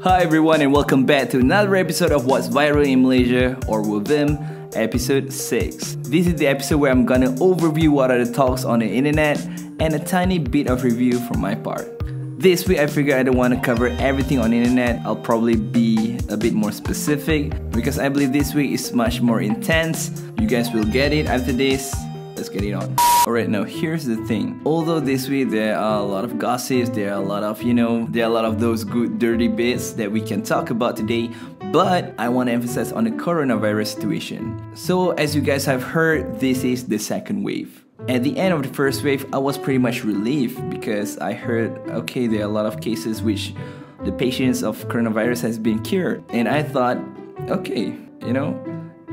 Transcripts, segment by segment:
Hi everyone and welcome back to another episode of What's Viral in Malaysia, or WVIM, episode 6. This is the episode where I'm gonna overview what are the talks on the internet and a tiny bit of review from my part. This week I figured I don't want to cover everything on the internet. I'll probably be a bit more specific because I believe this week is much more intense. You guys will get it after this. Let's get it on. Alright, now here's the thing. Although this week there are a lot of gossips, there are a lot of, there are a lot of those good dirty bits that we can talk about today, but I want to emphasize on the coronavirus situation. So as you guys have heard, this is the second wave. At the end of the first wave, I was pretty much relieved because I heard, okay, there are a lot of cases which the patients of coronavirus has been cured. And I thought, okay,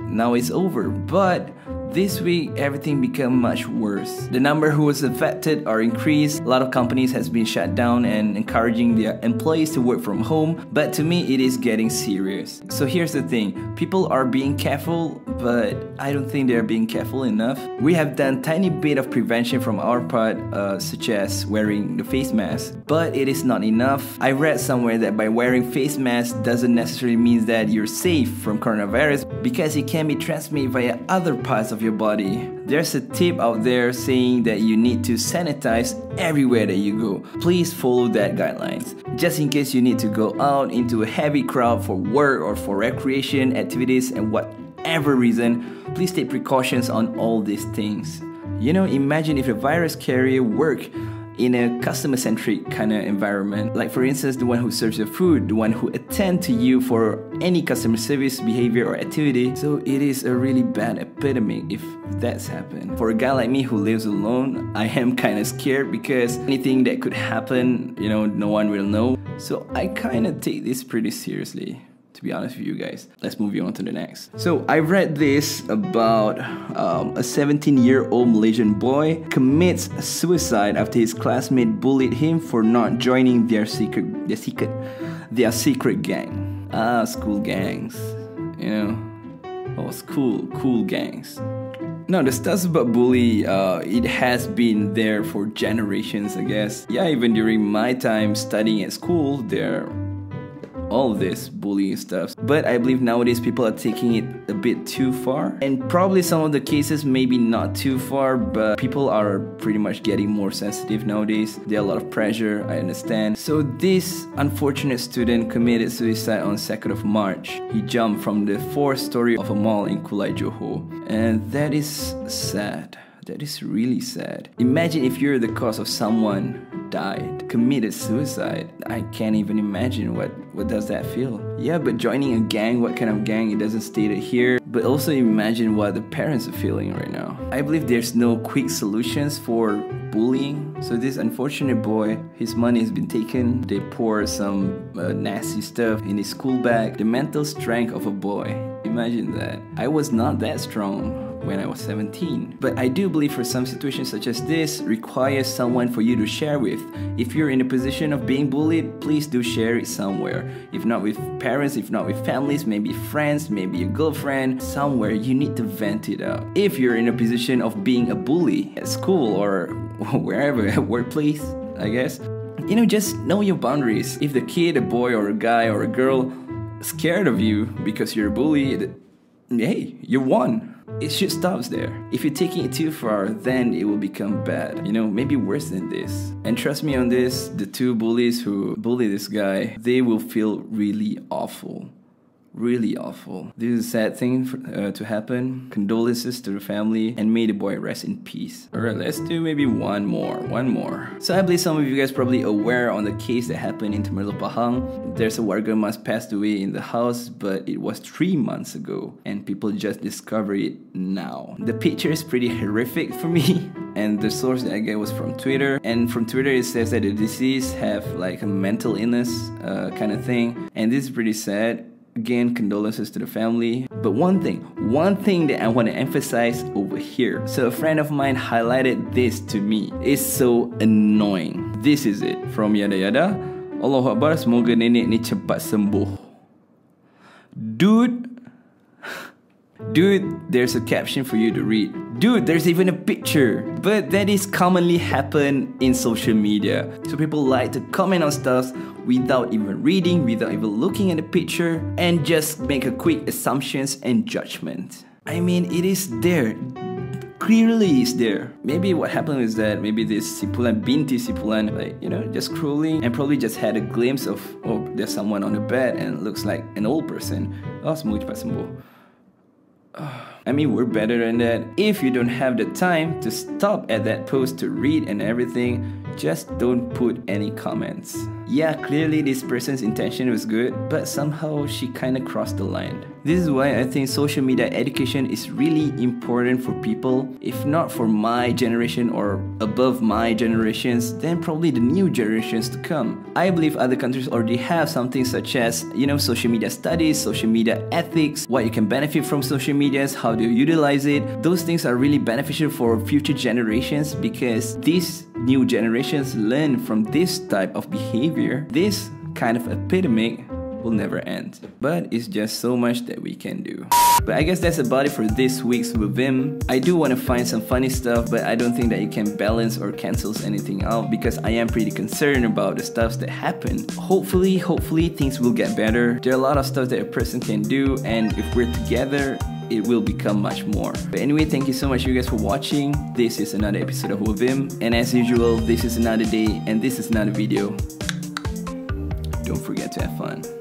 now it's over. But this week, everything became much worse. The number who was affected are increased. A lot of companies has been shut down and encouraging their employees to work from home. But to me, it is getting serious. So here's the thing. People are being careful, but I don't think they're being careful enough. We have done tiny bit of prevention from our part, such as wearing the face mask. But it is not enough. I read somewhere that by wearing face masks doesn't necessarily mean that you're safe from coronavirus because it can be transmitted via other parts of your body. There's a tip out there saying that you need to sanitize everywhere that you go. Please follow that guidelines. Just in case you need to go out into a heavy crowd for work or for recreation activities and whatever reason, please take precautions on all these things. Imagine if a virus carrier worked in a customer-centric kind of environment. Like for instance, the one who serves your food, the one who attends to you for any customer service behavior or activity. So it is a really bad epidemic if that's happened. For a guy like me who lives alone, I am kind of scared because anything that could happen, no one will know. So I kind of take this pretty seriously, to be honest with you guys. Let's move on to the next. So I read this about a 17-year-old Malaysian boy commits suicide after his classmate bullied him for not joining their secret gang. School gangs. Cool gangs. Now the stuff about bully, it has been there for generations, I guess. Yeah, even during my time studying at school, there all this bullying stuff. But I believe nowadays people are taking it a bit too far. And probably some of the cases maybe not too far, but people are pretty much getting more sensitive nowadays. There are a lot of pressure, I understand. So this unfortunate student committed suicide on 2nd of March. He jumped from the 4th story of a mall in Kulai Johor. And that is sad. That is really sad. Imagine if you're the cause of someone died, committed suicide. I can't even imagine what does that feel. Yeah, but joining a gang, what kind of gang, it doesn't state it here. But also imagine what the parents are feeling right now. I believe there's no quick solutions for bullying. So this unfortunate boy, his money has been taken. They pour some nasty stuff in his school bag. The mental strength of a boy. Imagine that. I was not that strong when I was 17. But I do believe for some situations such as this requires someone for you to share with. If you're in a position of being bullied, please do share it somewhere. If not with parents, if not with families, maybe friends, maybe a girlfriend, somewhere you need to vent it out. If you're in a position of being a bully at school or wherever, at workplace, I guess, just know your boundaries. If the kid, a boy or a guy or a girl, scared of you because you're a bully, hey, you won. It should stop there. If you're taking it too far, then it will become bad. Maybe worse than this. And trust me on this, the two bullies who bully this guy, they will feel really awful. Really awful. This is a sad thing to happen. Condolences to the family, and may the boy rest in peace. Alright, let's do maybe one more. So I believe some of you guys probably aware on the case that happened in Temerloh Pahang. There's a warga mas passed away in the house, but it was 3 months ago, and people just discovered it now. The picture is pretty horrific for me, and the source that I get was from Twitter. And from Twitter it says that the deceased have like a mental illness kind of thing, and this is pretty sad. Again, condolences to the family. But one thing that I want to emphasize over here. So a friend of mine highlighted this to me. It's so annoying. This is it. From Yada Yada. Allahu Akbar, semoga nenek ni cepat sembuh. Dude, Dude, there's a caption for you to read. Dude, there's even a picture. But that is commonly happen in social media. So people like to comment on stuff without even reading, without even looking at the picture, and just make a quick assumptions and judgment. I mean, it is there. Clearly is there. Maybe what happened is that maybe this Sipulan Binti Sipulan, like, you know, just scrolling and probably just had a glimpse of, oh, there's someone on the bed and it looks like an old person. Oh, semoga cepat sembuh. I mean, we're better than that. If you don't have the time to stop at that post to read and everything, just don't put any comments. Yeah, clearly this person's intention was good, but somehow she kinda crossed the line. This is why I think social media education is really important for people. If not for my generation or above my generations, then probably the new generations to come. I believe other countries already have something such as, you know, social media studies, social media ethics, what you can benefit from social medias, how do you utilize it. Those things are really beneficial for future generations because these new generations learn from this type of behavior. This kind of epidemic will never end. But it's just so much that we can do. But I guess that's about it for this week's Wavim. I do want to find some funny stuff, but I don't think that you can balance or cancels anything out because I am pretty concerned about the stuff that happen. Hopefully things will get better. There are a lot of stuff that a person can do, and if we're together, it will become much more. But anyway, thank you so much you guys for watching. This is another episode of Wavim, and as usual, this is another day and this is another video. Don't forget to have fun.